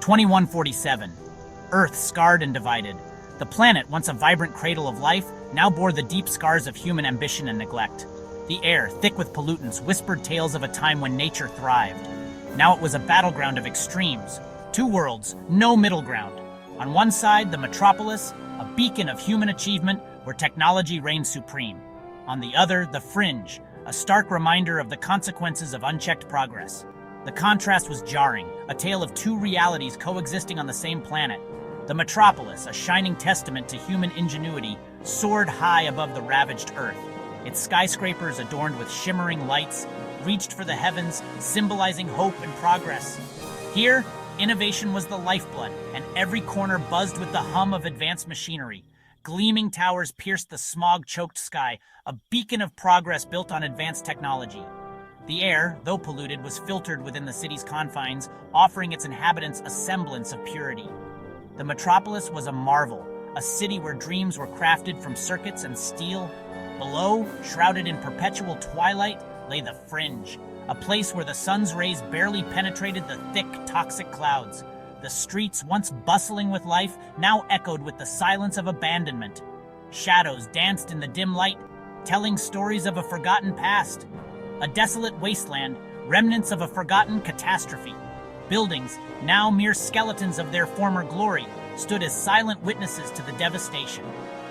2147. Earth scarred and divided. The planet, once a vibrant cradle of life, now bore the deep scars of human ambition and neglect. The air, thick with pollutants, whispered tales of a time when nature thrived. Now it was a battleground of extremes. Two worlds, no middle ground. On one side, the metropolis, a beacon of human achievement where technology reigned supreme. On the other, the fringe, a stark reminder of the consequences of unchecked progress. The contrast was jarring, a tale of two realities coexisting on the same planet. The metropolis, a shining testament to human ingenuity, soared high above the ravaged Earth. Its skyscrapers, adorned with shimmering lights, reached for the heavens, symbolizing hope and progress. Here, innovation was the lifeblood, and every corner buzzed with the hum of advanced machinery. Gleaming towers pierced the smog-choked sky, a beacon of progress built on advanced technology. The air, though polluted, was filtered within the city's confines, offering its inhabitants a semblance of purity. The metropolis was a marvel, a city where dreams were crafted from circuits and steel. Below, shrouded in perpetual twilight, lay the fringe, a place where the sun's rays barely penetrated the thick, toxic clouds. The streets, once bustling with life, now echoed with the silence of abandonment. Shadows danced in the dim light, telling stories of a forgotten past. A desolate wasteland, remnants of a forgotten catastrophe. Buildings, now mere skeletons of their former glory, stood as silent witnesses to the devastation.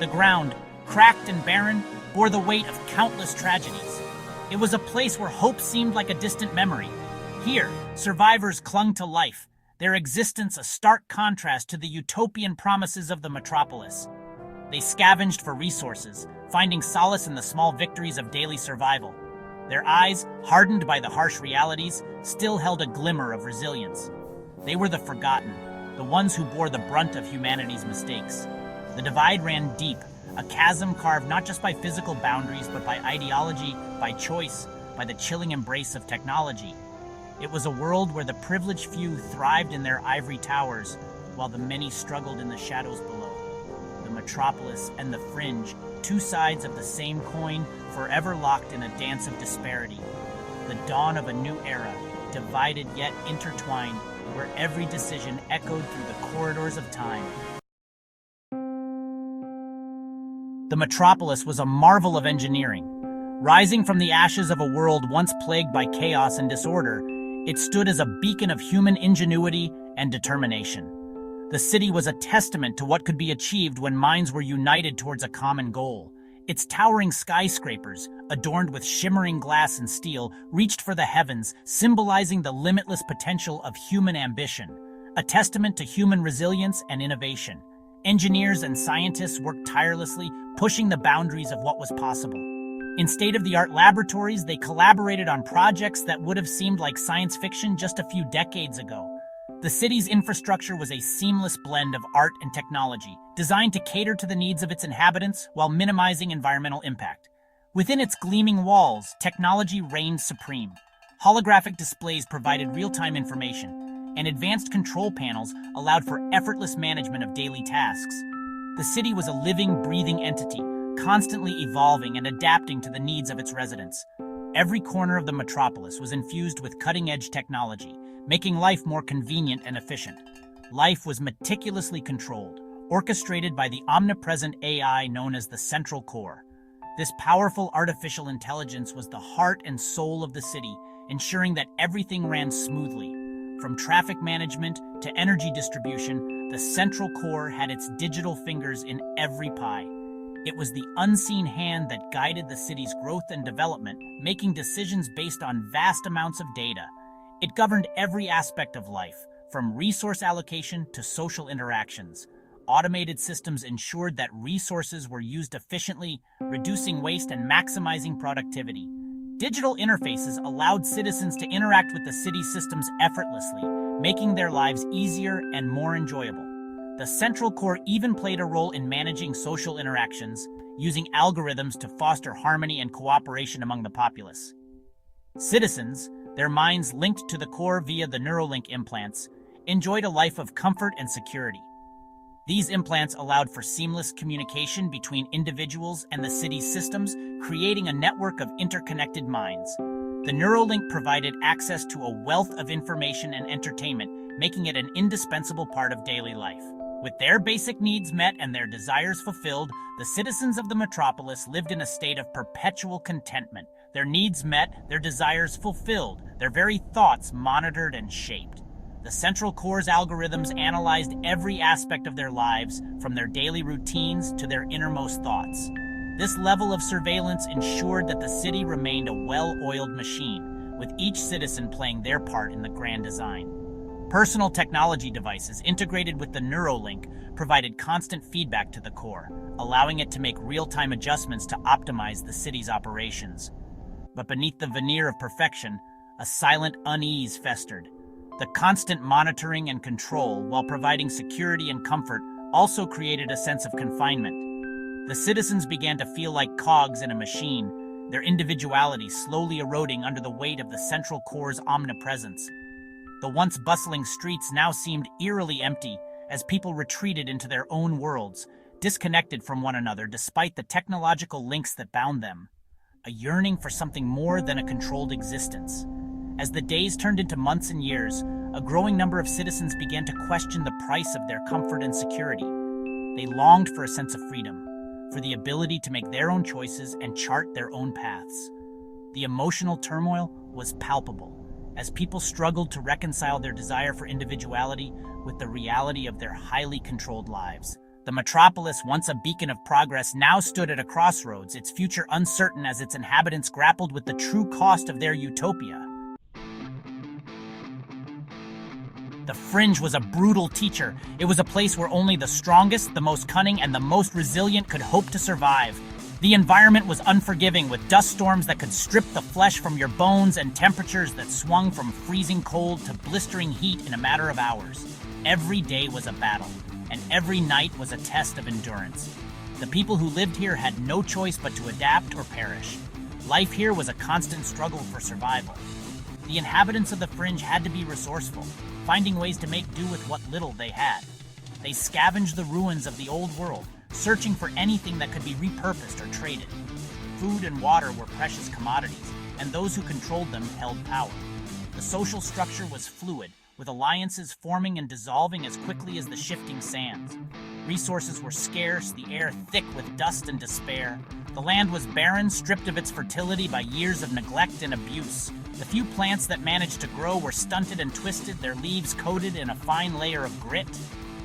The ground, cracked and barren, bore the weight of countless tragedies. It was a place where hope seemed like a distant memory. Here, survivors clung to life, their existence a stark contrast to the utopian promises of the metropolis. They scavenged for resources, finding solace in the small victories of daily survival. Their eyes, hardened by the harsh realities, still held a glimmer of resilience. They were the forgotten, the ones who bore the brunt of humanity's mistakes. The divide ran deep, a chasm carved not just by physical boundaries, but by ideology, by choice, by the chilling embrace of technology. It was a world where the privileged few thrived in their ivory towers, while the many struggled in the shadows below. The metropolis and the fringe, two sides of the same coin, forever locked in a dance of disparity. The dawn of a new era, divided yet intertwined, where every decision echoed through the corridors of time. The metropolis was a marvel of engineering. Rising from the ashes of a world once plagued by chaos and disorder, it stood as a beacon of human ingenuity and determination. The city was a testament to what could be achieved when minds were united towards a common goal. Its towering skyscrapers, adorned with shimmering glass and steel, reached for the heavens, symbolizing the limitless potential of human ambition, a testament to human resilience and innovation. Engineers and scientists worked tirelessly, pushing the boundaries of what was possible. In state-of-the-art laboratories, they collaborated on projects that would have seemed like science fiction just a few decades ago. The city's infrastructure was a seamless blend of art and technology, designed to cater to the needs of its inhabitants while minimizing environmental impact. Within its gleaming walls, technology reigned supreme. Holographic displays provided real-time information, and advanced control panels allowed for effortless management of daily tasks. The city was a living, breathing entity, constantly evolving and adapting to the needs of its residents. Every corner of the metropolis was infused with cutting-edge technology, making life more convenient and efficient. Life was meticulously controlled, orchestrated by the omnipresent AI known as the Central Core. This powerful artificial intelligence was the heart and soul of the city, ensuring that everything ran smoothly. From traffic management to energy distribution, the Central Core had its digital fingers in every pie. It was the unseen hand that guided the city's growth and development, making decisions based on vast amounts of data. It governed every aspect of life, from resource allocation to social interactions. Automated systems ensured that resources were used efficiently, reducing waste and maximizing productivity. Digital interfaces allowed citizens to interact with the city systems effortlessly, making their lives easier and more enjoyable. The Central Core even played a role in managing social interactions, using algorithms to foster harmony and cooperation among the populace. Citizens, their minds linked to the core via the Neuralink implants, enjoyed a life of comfort and security. These implants allowed for seamless communication between individuals and the city's systems, creating a network of interconnected minds. The Neuralink provided access to a wealth of information and entertainment, making it an indispensable part of daily life. With their basic needs met and their desires fulfilled, the citizens of the metropolis lived in a state of perpetual contentment. Their needs met, their desires fulfilled, their very thoughts monitored and shaped. The Central Core's algorithms analyzed every aspect of their lives, from their daily routines to their innermost thoughts. This level of surveillance ensured that the city remained a well-oiled machine, with each citizen playing their part in the grand design. Personal technology devices integrated with the Neuralink provided constant feedback to the core, allowing it to make real-time adjustments to optimize the city's operations. But beneath the veneer of perfection, a silent unease festered. The constant monitoring and control, while providing security and comfort, also created a sense of confinement. The citizens began to feel like cogs in a machine, their individuality slowly eroding under the weight of the Central Core's omnipresence. The once bustling streets now seemed eerily empty as people retreated into their own worlds, disconnected from one another despite the technological links that bound them. A yearning for something more than a controlled existence. As the days turned into months and years, a growing number of citizens began to question the price of their comfort and security. They longed for a sense of freedom, for the ability to make their own choices and chart their own paths. The emotional turmoil was palpable, as people struggled to reconcile their desire for individuality with the reality of their highly controlled lives. The metropolis, once a beacon of progress, now stood at a crossroads, its future uncertain as its inhabitants grappled with the true cost of their utopia. The Fringe was a brutal teacher. It was a place where only the strongest, the most cunning, and the most resilient could hope to survive. The environment was unforgiving, with dust storms that could strip the flesh from your bones and temperatures that swung from freezing cold to blistering heat in a matter of hours. Every day was a battle, and every night was a test of endurance. The people who lived here had no choice but to adapt or perish. Life here was a constant struggle for survival. The inhabitants of the Fringe had to be resourceful, finding ways to make do with what little they had. They scavenged the ruins of the old world, searching for anything that could be repurposed or traded. Food and water were precious commodities, and those who controlled them held power. The social structure was fluid, with alliances forming and dissolving as quickly as the shifting sands. Resources were scarce, the air thick with dust and despair. The land was barren, stripped of its fertility by years of neglect and abuse. The few plants that managed to grow were stunted and twisted, their leaves coated in a fine layer of grit.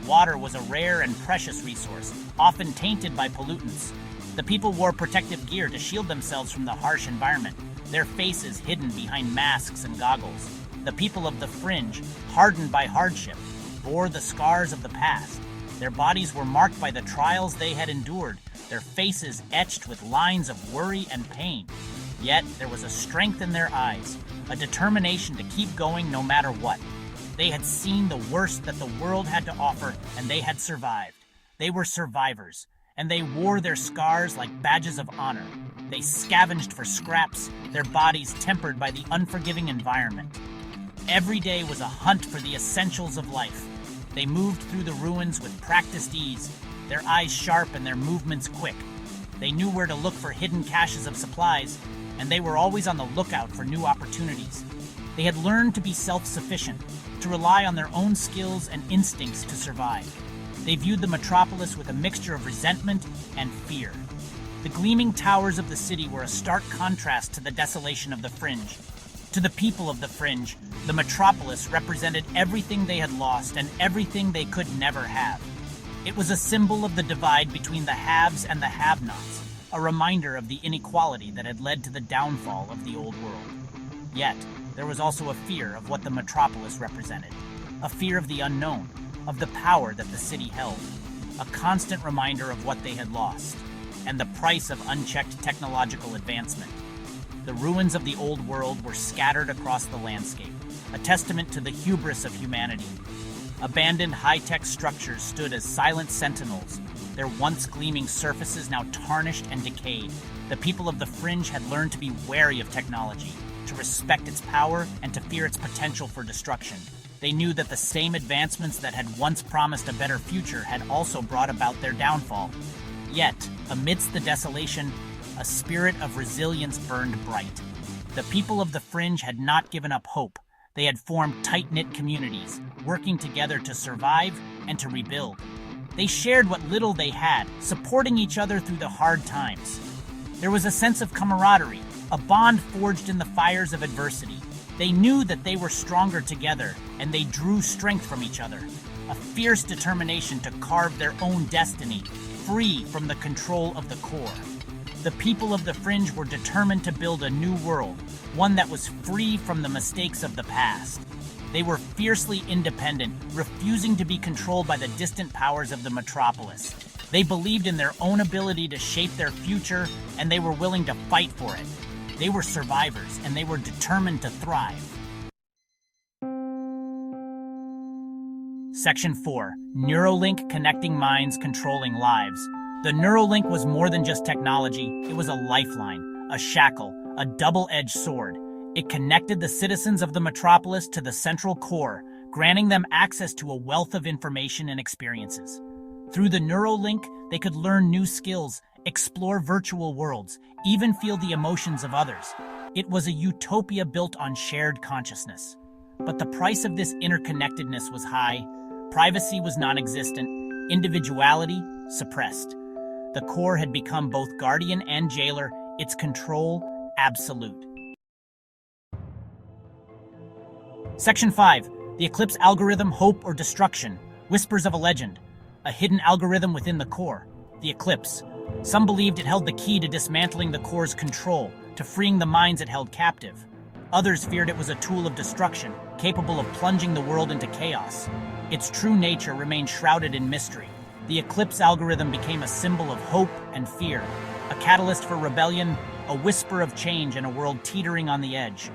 Water was a rare and precious resource, often tainted by pollutants. The people wore protective gear to shield themselves from the harsh environment, their faces hidden behind masks and goggles. The people of the Fringe, hardened by hardship, bore the scars of the past. Their bodies were marked by the trials they had endured, their faces etched with lines of worry and pain. Yet there was a strength in their eyes, a determination to keep going no matter what. They had seen the worst that the world had to offer, and they had survived. They were survivors, and they wore their scars like badges of honor. They scavenged for scraps, their bodies tempered by the unforgiving environment. Every day was a hunt for the essentials of life. They moved through the ruins with practiced ease, their eyes sharp and their movements quick. They knew where to look for hidden caches of supplies, and they were always on the lookout for new opportunities. They had learned to be self-sufficient, to rely on their own skills and instincts to survive. They viewed the metropolis with a mixture of resentment and fear. The gleaming towers of the city were a stark contrast to the desolation of the Fringe. To the people of the Fringe, the metropolis represented everything they had lost and everything they could never have. It was a symbol of the divide between the haves and the have-nots, a reminder of the inequality that had led to the downfall of the old world. Yet, there was also a fear of what the metropolis represented, a fear of the unknown, of the power that the city held, a constant reminder of what they had lost, and the price of unchecked technological advancement. The ruins of the old world were scattered across the landscape, a testament to the hubris of humanity. Abandoned high-tech structures stood as silent sentinels, their once gleaming surfaces now tarnished and decayed. The people of the Fringe had learned to be wary of technology, to respect its power, and to fear its potential for destruction. They knew that the same advancements that had once promised a better future had also brought about their downfall. Yet, amidst the desolation, a spirit of resilience burned bright. The people of the Fringe had not given up hope. They had formed tight-knit communities, working together to survive and to rebuild. They shared what little they had, supporting each other through the hard times. There was a sense of camaraderie, a bond forged in the fires of adversity. They knew that they were stronger together, and they drew strength from each other. A fierce determination to carve their own destiny, free from the control of the core. The people of the Fringe were determined to build a new world, one that was free from the mistakes of the past. They were fiercely independent, refusing to be controlled by the distant powers of the metropolis. They believed in their own ability to shape their future, and they were willing to fight for it. They were survivors, and they were determined to thrive. Section 4. Neuralink Connecting Minds, Controlling Lives. The Neuralink was more than just technology. It was a lifeline, a shackle, a double-edged sword. It connected the citizens of the metropolis to the central core, granting them access to a wealth of information and experiences. Through the Neuralink, they could learn new skills, explore virtual worlds, even feel the emotions of others. It was a utopia built on shared consciousness. But the price of this interconnectedness was high. Privacy was non-existent, individuality suppressed. The core had become both guardian and jailer, its control absolute. Section 5. The Eclipse Algorithm, Hope or Destruction. Whispers of a Legend. A hidden algorithm within the core, the Eclipse. Some believed it held the key to dismantling the core's control, to freeing the minds it held captive. Others feared it was a tool of destruction, capable of plunging the world into chaos. Its true nature remained shrouded in mystery. The Eclipse algorithm became a symbol of hope and fear, a catalyst for rebellion, a whisper of change in a world teetering on the edge.